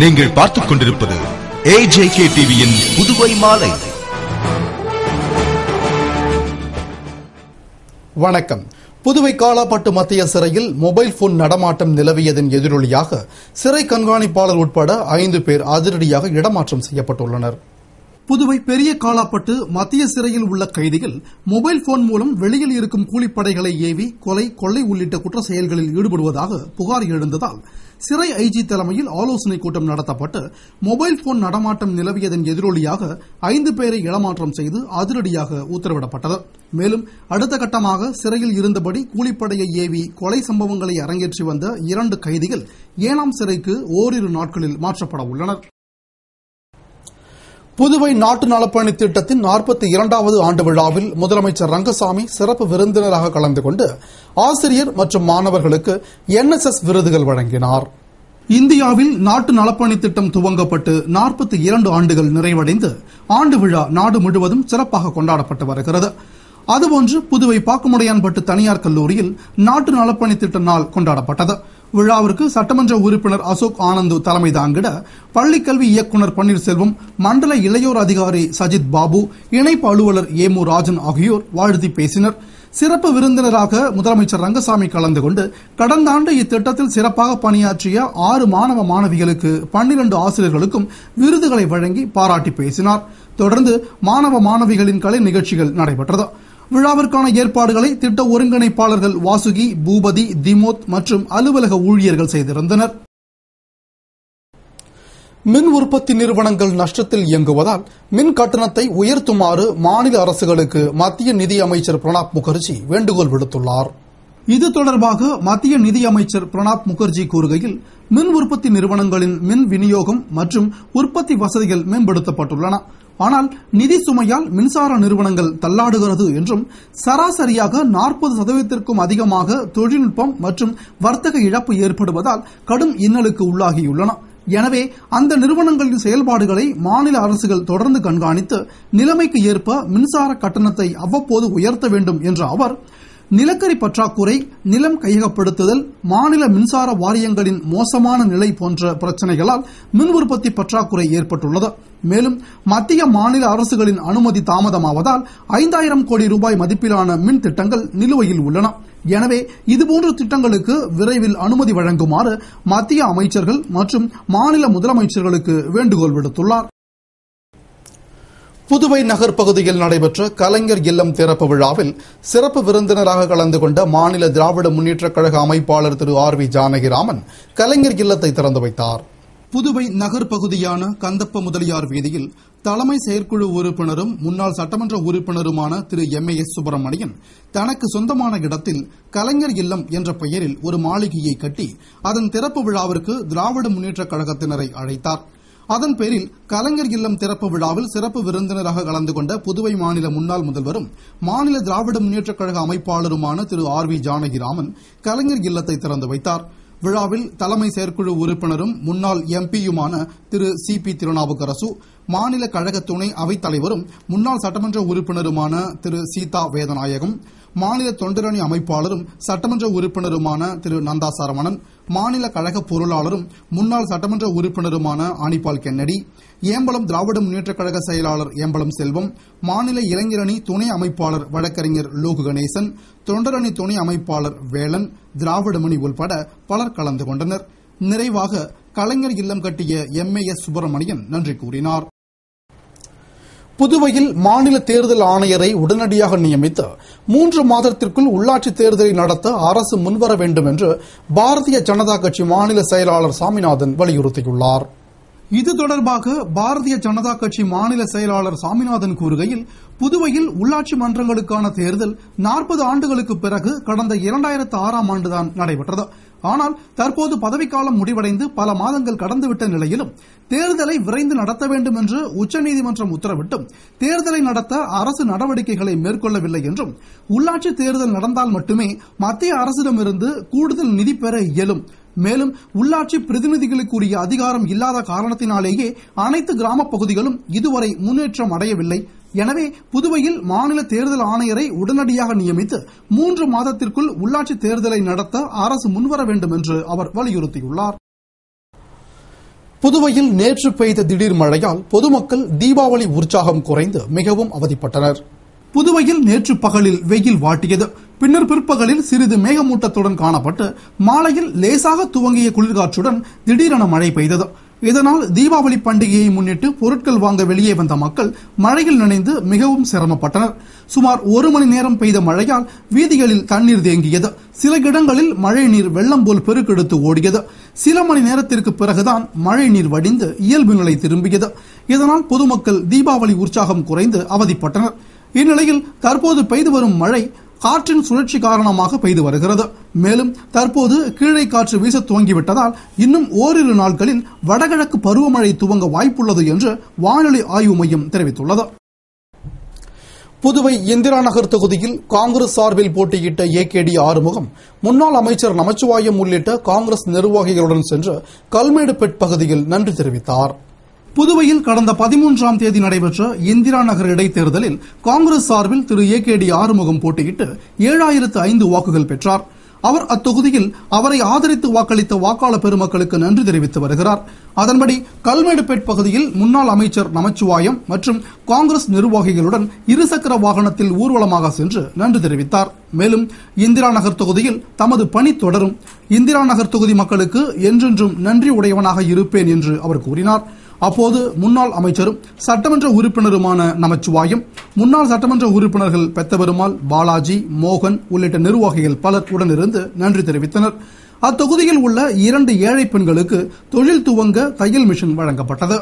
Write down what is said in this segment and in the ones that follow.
நீங்கள் பார்த்துக் கொண்டிருப்பது AJK டிவியின் புதுவை மாலை. வணக்கம். புதுவை காலாப்பட்டு மத்திய சிறையில் மொபைல் போன் நடமாட்டம் நிலவியதன் எதிரொலியாக சிறை கண்காணிப்பாளர் உட்பட 5 பேர் அதிரடியாக இடமாற்றம் செய்யப்பட்டுள்ளனர். புதுவை பெரிய காலாப்பட்டு மத்திய சிறையில் உள்ள கைதிகள் மொபைல் போன் மூலம் வெளியில் இருக்கும் கூலிப்படைகளை ஏவி கொலை, கொள்ளை உள்ளிட்ட குற்ற செயல்களில் ஈடுபடுவதாக புகார் எழுந்ததால் சிறை ஐஜி தலைமையில் ஆலோசனை கூட்டம் நடத்தப்பட்டு மொபைல் போன் நடமாட்டம் நிலவியதன் எதிரொலியாக 5 பேரை இடமாற்றம் செய்து அதிரடியாக உத்தரவிடப்பட்டது. மேலும் அடுத்த கட்டமாக சிறையில் இருந்தபடி கூலிப்படையை ஏவி கொலை சம்பவங்களை அரங்கேற்றி வந்த 2 கைதிகள் ஏனாம் சிறைக்கு ஓரிரு நாட்களில் மாற்றப்பட உள்ளனர். புதுவை நாட்டு நலப்பணி திட்டத்தின் 42வது ஆண்டு விழாவில் முதலமைச்சர் ரங்கசாமி சிறப்பு விருந்தினராக கலந்து கொண்டு ஆசிரியர் மற்றும் மாணவர்களுக்கு NSS விருதுகள் வழங்கினார். இந்தியாவில் நாட்டு நலப்பணி திட்டம் துவங்கப்பட்டு 42 ஆண்டுகள் நிறைவடைந்து ஆண்டு விழா நாடு முழுவதும் சிறப்பாக கொண்டாடப்பட்டு வருகிறது. அதுபோன்று புதுவை பாக்குமுடையான்பட்டு தனியார் கல்லூரியில் நாட்டு நலப்பணி திட்ட நாள் கொண்டாடப்பட்டது. விழாவிற்கு சட்டமன்ற உறுப்பினர் அசோக் ஆனந்த் தலைமை தாங்கிட பள்ளிக்கல்வி இயக்குநர் பன்னீர்செல்வம், மண்டல இளையோர் அதிகாரி சஜித் பாபு, இணைப்பு அலுவலர் ஏமு ராஜன் ஆகியோர் வாழ்த்தி பேசினர். சிறப்பு விருந்தினராக முதலமைச்சர் ரங்கசாமி கலந்து கொண்டு கடந்த ஆண்டு இத்திட்டத்தில் சிறப்பாக பணியாற்றிய 6 மாணவ மாணவிகளுக்கு 12 ஆசிரியர்களுக்கும் விருதுகளை வழங்கி பாராட்டி பேசினார். தொடர்ந்து மாணவ மாணவிகளின் கலை நிகழ்ச்சிகள் நடைபெற்றது. விழாவிற்கான ஏற்பாடுகளை திட்ட ஒருங்கிணைப்பாளர்கள் வாசுகி, பூபதி, திமோத் மற்றும் அலுவலக ஊழியர்கள் செய்திருந்தனர். மின் உற்பத்தி நிறுவனங்கள் நஷ்டத்தில் இயங்குவதால் மின் கட்டணத்தை உயர்த்துமாறு மாநில அரசுகளுக்கு மத்திய நிதி அமைச்சர் பிரணாப் முகர்ஜி வேண்டுகோள் விடுத்துள்ளார். இது தொடர்பாக மத்திய நிதி அமைச்சர் பிரணாப் முகர்ஜி கூறுகையில், மின் உற்பத்தி நிறுவனங்களின் மின் விநியோகம் மற்றும் உற்பத்தி வசதிகள் மேம்படுத்தப்பட்டுள்ளன. ஆனால் நிதி சுமையால் மின்சார நிறுவனங்கள் தள்ளாடுகிறது என்றும் சராசரியாக 40% அதிகமாக தொழில்நுட்பம் மற்றும் வர்த்தக இழப்பு ஏற்படுவதால் கடும் இன்னலுக்கு உள்ளாகியுள்ளன. எனவே அந்த நிறுவனங்களின் செயல்பாடுகளை மாநில அரசுகள் தொடர்ந்து கண்காணித்து நிலைமைக்கு ஏற்ப மின்சார கட்டணத்தை அவ்வப்போது உயர்த்த வேண்டும் என்ற அவர், நிலக்கரி பற்றாக்குறை, நிலம் கையகப்படுத்துதல், மாநில மின்சார வாரியங்களின் மோசமான நிலை போன்ற பிரச்சினைகளால் மின் உற்பத்தி பற்றாக்குறை ஏற்பட்டுள்ளது. மேலும் மத்திய மாநில அரசுகளின் அனுமதி தாமதமாவதால் 5000 கோடி ரூபாய் மதிப்பிலான மின் திட்டங்கள் நிலுவையில் உள்ளன. எனவே இதுபோன்ற திட்டங்களுக்கு விரைவில் அனுமதி வழங்குமாறு மத்திய அமைச்சர்கள் மற்றும் மாநில முதலமைச்சர்களுக்கு வேண்டுகோள் விடுத்துள்ளார். புதுவை நகர் பகுதியில் நடைபெற்ற கலைஞர் இல்லம் திறப்பு விழாவில் சிறப்பு விருந்தினராக கலந்து கொண்ட மாநில திராவிட முன்னேற்றக் கழக அமைப்பாளர் திரு RV ஜானகிராமன் கலைஞர் இல்லத்தை திறந்து வைத்தார். புதுவை நகர் பகுதியான கந்தப்ப முதலியார் வீதியில் தலைமை செயற்குழு உறுப்பினரும் முன்னாள் சட்டமன்ற உறுப்பினருமான திரு MAS சுப்பிரமணியன் தனக்கு சொந்தமான இடத்தில் கலைஞர் இல்லம் என்ற பெயரில் ஒரு மாளிகையை கட்டி அதன் திறப்பு விழாவிற்கு திராவிட முன்னேற்றக் கழகத்தினரை அழைத்தார். அதன் பேரில் கலைஞர் இல்லம் திறப்பு விழாவில் சிறப்பு விருந்தினராக கலந்து கொண்ட புதுவை மாநில முன்னாள் முதல்வரும் மாநில திராவிட முன்னேற்றக் கழக அமைப்பாளருமான திரு RV ஜானகிராமன் கலைஞர் இல்லத்தை திறந்து வைத்தார். விழாவில் தலைமை செயற்குழு உறுப்பினரும் முன்னாள் MPயுமான திரு CP திருநாவுக்கரசு, மாநில கழக துணை அவைத் தலைவரும் முன்னாள் சட்டமன்ற உறுப்பினருமான திரு சீதா வேதநாயகம், மாநில தொண்டரணி அமைப்பாளரும் சட்டமன்ற உறுப்பினருமான திரு நந்தா சரவணன், மாநில கழக பொருளாளரும் முன்னாள் சட்டமன்ற உறுப்பினருமான அனிபால் கென்னடி, ஏம்பலம் திராவிட முன்னேற்றக் கழக செயலாளர் ஏம்பலம் செல்வம், மாநில இளைஞரணி துணை அமைப்பாளர் வழக்கறிஞர் லோகு கணேசன், தொண்டரணி துணை அமைப்பாளர் வேலன், திராவிடமணி உள்பட பலர் கலந்து கொண்டனர். நிறைவாக கலைஞர் இல்லம் கட்டிய MAS சுப்பிரமணியன் நன்றி கூறினார். புதுவையில் மாநில தேர்தல் ஆணையரை உடனடியாக நியமித்து 3 மாதத்திற்குள் உள்ளாட்சி தேர்தலை நடத்த அரசு முன்வர வேண்டும் என்று பாரதிய ஜனதா கட்சி மாநில செயலாளர் சாமிநாதன் வலியுறுத்தியுள்ளார். இது தொடர்பாக பாரதிய ஜனதா கட்சி மாநில செயலாளர் சாமிநாதன் கூறுகையில், புதுவையில் உள்ளாட்சி மன்றங்களுக்கான தேர்தல் 40 ஆண்டுகளுக்கு பிறகு கடந்த 2006ஆம் ஆண்டுதான் நடைபெற்றது. ஆனால் தற்போது பதவிக்காலம் முடிவடைந்து பல மாதங்கள் கடந்துவிட்ட நிலையிலும் தேர்தலை விரைந்து நடத்த வேண்டும் என்று உச்சநீதிமன்றம் உத்தரவிட்டும் தேர்தலை நடத்த அரசு நடவடிக்கைகளை மேற்கொள்ளவில்லை என்றும், உள்ளாட்சி தேர்தல் நடந்தால் மட்டுமே மத்திய அரசிடமிருந்து கூடுதல் நிதி பெற இயலும். மேலும் உள்ளாட்சி பிரதிநிதிகளுக்குரிய அதிகாரம் இல்லாத காரணத்தினாலேயே அனைத்து கிராம பகுதிகளும் இதுவரை முன்னேற்றம் அடையவில்லை. எனவே புதுவையில் மாநில தேர்தல் ஆணையரை உடனடியாக நியமித்து 3 மாதத்திற்குள் உள்ளாட்சி தேர்தலை நடத்த அரசு முன்வர வேண்டும் என்று அவர் வலியுறுத்தியுள்ளார். புதுவையில் நேற்று பெய்த திடீர் மழையால் பொதுமக்கள் தீபாவளி உற்சாகம் குறைந்து மிகவும் அவதிப்பட்டனர். புதுவையில் நேற்று பகலில் வெயில் வாட்டியது. பின்னர் பிற்பகலில் சிறிது மேகமூட்டத்துடன் காணப்பட்டு மாலையில் லேசாக துவங்கிய குளிர்காற்றுடன் திடீரென மழை பெய்தது. இதனால் தீபாவளி பண்டிகையை முன்னிட்டு பொருட்கள் வாங்க வெளியே வந்த மக்கள் மழையில் நனைந்து மிகவும் சிரமப்பட்டனர். சுமார் 1 மணி நேரம் பெய்த மழையால் வீதிகளில் தண்ணீர் தேங்கியது. சில இடங்களில் மழை நீர் வெள்ளம் போல் பெருக்கெடுத்து ஓடியது. சில மணி நேரத்திற்கு பிறகுதான் மழை நீர் வடிந்து இயல்பு நிலை திரும்பியது. இதனால் பொதுமக்கள் தீபாவளி உற்சாகம் குறைந்து அவதிப்பட்டனர். இந்நிலையில் தற்போது பெய்து வரும் மழை காற்றின் சுழற்சி காரணமாக பெய்து வருகிறது. மேலும் தற்போது கீழே காற்று வீச துவங்கிவிட்டதால் இன்னும் ஓரிரு நாட்களில் வடகிழக்கு பருவமழை துவங்க வாய்ப்புள்ளது என்று வானிலை ஆய்வு மையம் தெரிவித்துள்ளது. புதுவை இந்திரா நகர் தொகுதியில் காங்கிரஸ் சார்பில் போட்டியிட்ட ஏகேடி ஆறுமுகம் முன்னாள் அமைச்சர் நமச்சிவாயம் உள்ளிட்ட காங்கிரஸ் நிர்வாகிகளுடன் சென்று கல்மேடுபேட் பகுதியில் நன்றி தெரிவித்தார். புதுவையில் கடந்த 13ஆம் தேதி நடைபெற்ற இந்திரா நகர் இடைத்தேர்தலில் காங்கிரஸ் சார்பில் திரு ஏகேடி ஆறுமுகம் போட்டியிட்டு 7005 வாக்குகள் பெற்றார். அவர் அத்தொகுதியில் அவரை ஆதரித்து வாக்களித்த வாக்காளர் பெருமக்களுக்கு நன்றி தெரிவித்து வருகிறார். அதன்படி கல்மேடுபேட் பகுதியில் முன்னாள் அமைச்சர் நமச்சிவாயம் மற்றும் காங்கிரஸ் நிர்வாகிகளுடன் இருசக்கர வாகனத்தில் ஊர்வலமாக சென்று நன்றி தெரிவித்தார். மேலும் இந்திரா நகர் தொகுதியில் தமது பணி தொடரும், இந்திரா நகர் தொகுதி மக்களுக்கு என்றென்றும் நன்றி உடையவனாக இருப்பேன் என்று அவர் கூறினார். அப்போது முன்னாள் அமைச்சரும் சட்டமன்ற உறுப்பினருமான நமச்சிவாயம், முன்னாள் சட்டமன்ற உறுப்பினர்கள் பெத்தபெருமாள், பாலாஜி, மோகன் உள்ளிட்ட நிர்வாகிகள் பலர் உடனிருந்து நன்றி தெரிவித்தனர். அத்தொகுதியில் உள்ள 2 ஏழை பெண்களுக்கு தொழில் துவங்க தையல் மிஷின் வழங்கப்பட்டது.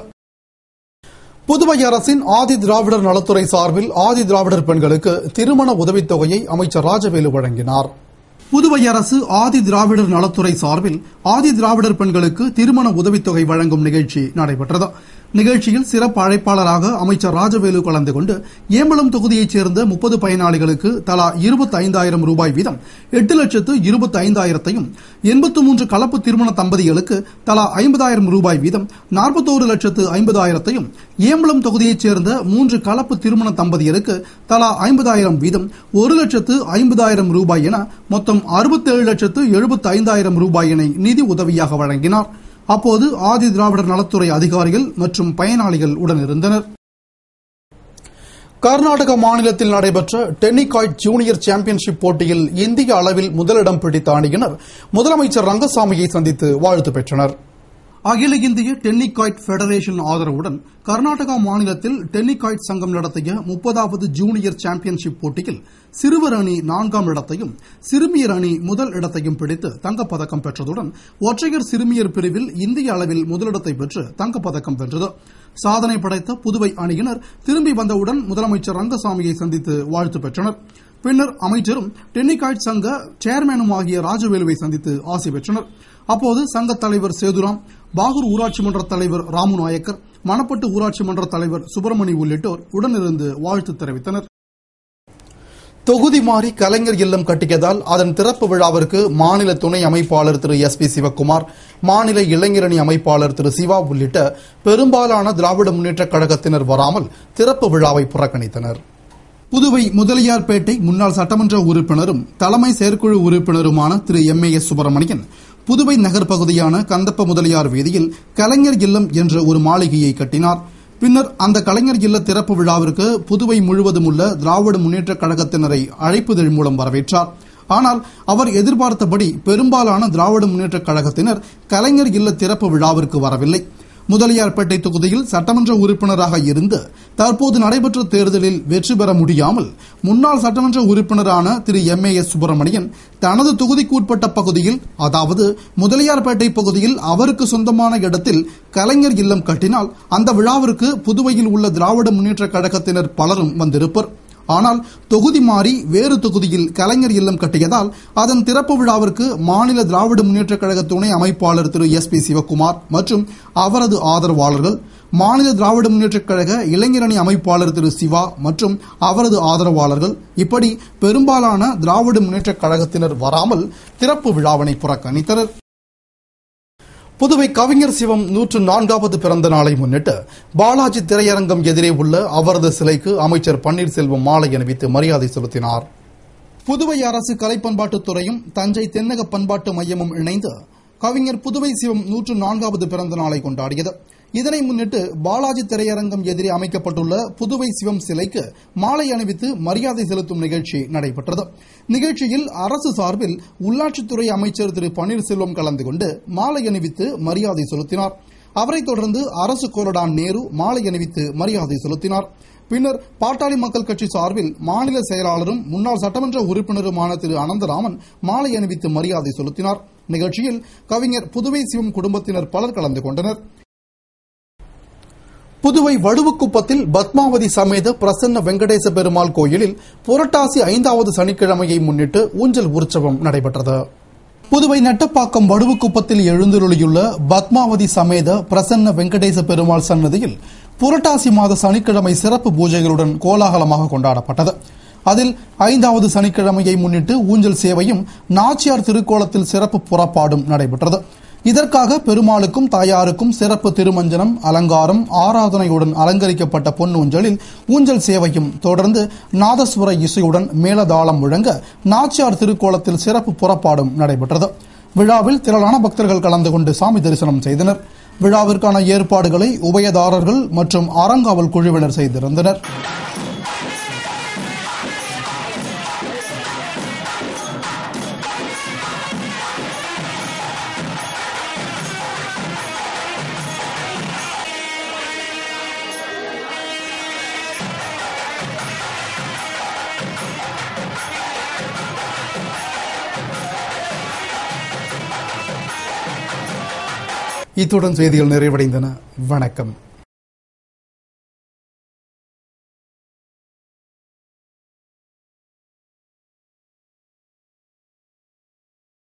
புதுவை அரசின் ஆதி திராவிடர் நலத்துறை சார்பில் ஆதி திராவிடர் பெண்களுக்கு திருமண உதவித்தொகையை அமைச்சர் ராஜவேலு வழங்கினார். புதுவை அரசு ஆதி திராவிடர் நலத்துறை சார்பில் ஆதி திராவிடர் பெண்களுக்கு திருமண உதவித்தொகை வழங்கும் நிகழ்ச்சி நடைபெற்றது. நிகழ்ச்சியில் சிறப்பு அழைப்பாளராக அமைச்சர் ராஜவேலு கலந்து கொண்டு ஏம்பலம் தொகுதியைச் சேர்ந்த 30 பயனாளிகளுக்கு தலா 25,000 ரூபாய் வீதம் 8,25,000 83 கலப்பு திருமண தம்பதிகளுக்கு தலா 50,000 ரூபாய் வீதம் 41,50,000 ஏம்பலம் தொகுதியைச் சேர்ந்த 3 கலப்பு திருமண தம்பதிகளுக்கு தலா 50,000 வீதம் 1,50,000 ரூபாய் என மொத்தம் 67,75,000 ரூபாயினை நிதி உதவியாக வழங்கினார். அப்போது ஆதி திராவிடர் நலத்துறை அதிகாரிகள் மற்றும் பயனாளிகள் உடனிருந்தனர். கர்நாடக மாநிலத்தில் நடைபெற்ற டென்னிகாய்ட் ஜூனியர் சாம்பியன்ஷிப் போட்டியில் இந்திய அளவில் முதலிடம் பிடித்த அணியினர் முதலமைச்சர் ரங்கசாமியை சந்தித்து வாழ்த்து பெற்றனர். அகில இந்திய டென்னிகாய்ட் பெடரேஷன் ஆதரவுடன் கர்நாடகா மாநிலத்தில் டென்னிகாய்ட் சங்கம் நடத்திய 30வது ஜூனியர் சாம்பியன்ஷிப் போட்டியில் சிறுவர் அணி 4ஆம் இடத்தையும் சிறுமியர் அணி முதல் இடத்தையும் பிடித்து தங்கப்பதக்கம் பெற்றதுடன் ஒற்றையர் சிறுமியர் பிரிவில் இந்திய அளவில் முதலிடத்தை பெற்று தங்கப்பதக்கம் வென்றது. சாதனை படைத்த புதுவை அணியினர் திரும்பி வந்தவுடன் முதலமைச்சர் ரங்கசாமியை சந்தித்து வாழ்த்து பெற்றனர். பின்னர் அமைச்சரும் டென்னிகாய்ட் சங்க சேர்மேனும் ஆகிய ராஜவேலுவை சந்தித்து ஆசி பெற்றனர். அப்போது சங்க தலைவர் சேதுராம், பாகூர் ஊராட்சி மன்ற தலைவர் ராமு நாயக்கர், மணப்பட்டு ஊராட்சி மன்ற தலைவர் சுப்பிரமணி உள்ளிட்டோர் உடனிருந்து வாழ்த்து தெரிவித்தனர். தொகுதி மாறி கலைஞர் இல்லம் கட்டியதால் அதன் திறப்பு விழாவிற்கு மாநில துணை அமைப்பாளர் திரு SP சிவக்குமார், மாநில இளைஞரணி அமைப்பாளர் திரு சிவா உள்ளிட்ட பெரும்பாலான திராவிட முன்னேற்றக் கழகத்தினர் வராமல் திறப்பு விழாவை புறக்கணித்தனர். புதுவை முதலியார்பேட்டை முன்னாள் சட்டமன்ற உறுப்பினரும் தலைமை செயற்குழு உறுப்பினருமான திரு MAS சுப்பிரமணியன் புதுவை நகர் பகுதியான கந்தப்ப முதலியார் வீதியில் கலைஞர் இல்லம் என்ற ஒரு மாளிகையை கட்டினார். பின்னர் அந்த கலைஞர் இல்ல திறப்பு விழாவிற்கு புதுவை முழுவதும் உள்ள திராவிட முன்னேற்றக் கழகத்தினரை அழைப்புதழ் மூலம் வரவேற்றார். ஆனால் அவர் எதிர்பார்த்தபடி பெரும்பாலான திராவிட முன்னேற்றக் கழகத்தினர் கலைஞர் இல்ல திறப்பு விழாவிற்கு வரவில்லை. முதலியார்பேட்டை தொகுதியில் சட்டமன்ற உறுப்பினராக இருந்து தற்போது நடைபெற்ற தேர்தலில் வெற்றி பெற முடியாமல் முன்னாள் சட்டமன்ற உறுப்பினரான திரு MAS சுப்பிரமணியன் தனது தொகுதிக்குட்பட்ட பகுதியில், அதாவது முதலியார்பேட்டை பகுதியில் அவருக்கு சொந்தமான இடத்தில் கலைஞர் இல்லம் கட்டினால் அந்த விழாவிற்கு புதுவையில் உள்ள திராவிட முன்னேற்றக் கழகத்தினர் பலரும் வந்திருப்பர். ஆனால் தொகுதி மாறி வேறு தொகுதியில் கலைஞர் இல்லம் கட்டியதால் அதன் திறப்பு விழாவிற்கு மாநில திராவிட முன்னேற்றக் கழக துணை அமைப்பாளர் திரு SP சிவக்குமார் மற்றும் அவரது ஆதரவாளர்கள், மாநில திராவிட முன்னேற்றக் கழக இளைஞரணி அமைப்பாளர் திரு சிவா மற்றும் அவரது ஆதரவாளர்கள், இப்படி பெரும்பாலான திராவிட முன்னேற்றக் கழகத்தினர் வராமல் திறப்பு விழாவினை புறக்கணித்தனர். புதுவை கவிஞர் சிவம் 104வது பிறந்த நாளை முன்னிட்டு பாலாஜி திரையரங்கம் எதிரே உள்ள அவரது சிலைக்கு அமைச்சர் பன்னீர்செல்வம் மாலை அணிவித்து மரியாதை செலுத்தினார். புதுவை அரசு கலை பண்பாட்டுத்துறையும் தஞ்சை தென்னக பண்பாட்டு மையமும் இணைந்து கவிஞர் புதுவை சிவம் 104வது பிறந்த நாளை கொண்டாடியது. இதனை முன்னிட்டு பாலாஜி திரையரங்கம் எதிரே அமைக்கப்பட்டுள்ள புதுவை சிவம் சிலைக்கு மாலை அணிவித்து மரியாதை செலுத்தும் நிகழ்ச்சி நடைபெற்றது. நிகழ்ச்சியில் அரசு சார்பில் உள்ளாட்சித்துறை அமைச்சர் திரு பன்னீர்செல்வம் கலந்து கொண்டு மாலை அணிவித்து மரியாதை செலுத்தினார். அவரைத் தொடர்ந்து அரசு கொறடா நேரு மாலை அணிவித்து மரியாதை செலுத்தினார். பின்னர் பாட்டாளி மக்கள் கட்சி சார்பில் மாநில செயலாளரும் முன்னாள் சட்டமன்ற உறுப்பினருமான திரு அனந்தராமன் மாலை அணிவித்து மரியாதை செலுத்தினார். நிகழ்ச்சியில் கவிஞர் புதுவை சிவம் குடும்பத்தினர் பலர் கலந்து கொண்டனர். புதுவை வடுவுக்குப்பத்தில் பத்மாவதி சமேத பிரசன்ன வெங்கடேச பெருமாள் கோயிலில் புரட்டாசி 5வது சனிக்கிழமையை முன்னிட்டு ஊஞ்சல் உற்சவம் நடைபெற்றது. புதுவை நெட்டப்பாக்கம் வடுவுக்குப்பத்தில் எழுந்தருளியுள்ள பத்மாவதி சமேத பிரசன்ன வெங்கடேச பெருமாள் சன்னதியில் புரட்டாசி மாத சனிக்கிழமை சிறப்பு பூஜைகளுடன் கோலாகலமாக கொண்டாடப்பட்டது. அதில் 5வது சனிக்கிழமையை முன்னிட்டு ஊஞ்சல் சேவையும் நாச்சியார் திருக்கோலத்தில் சிறப்பு புறப்பாடும் நடைபெற்றது. இதற்காக பெருமாளுக்கும் தாயாருக்கும் சிறப்பு திருமஞ்சனம், அலங்காரம், ஆராதனையுடன் அலங்கரிக்கப்பட்ட பொன்னூஞ்சலில் ஊஞ்சல் சேவையும் தொடர்ந்து நாதஸ்வர இசையுடன் மேலதாளம் முழங்க நாச்சியார் திருக்கோலத்தில் சிறப்பு புறப்பாடும் நடைபெற்றது. விழாவில் திரளான பக்தர்கள் கலந்து கொண்டு சாமி தரிசனம் செய்தனர். விழாவிற்கான ஏற்பாடுகளை உபயதாரர்கள் மற்றும் அறங்காவல் குழுவினர் செய்திருந்தனர். இத்துடன் செய்திகள் நிறைவடைந்தன. வணக்கம்.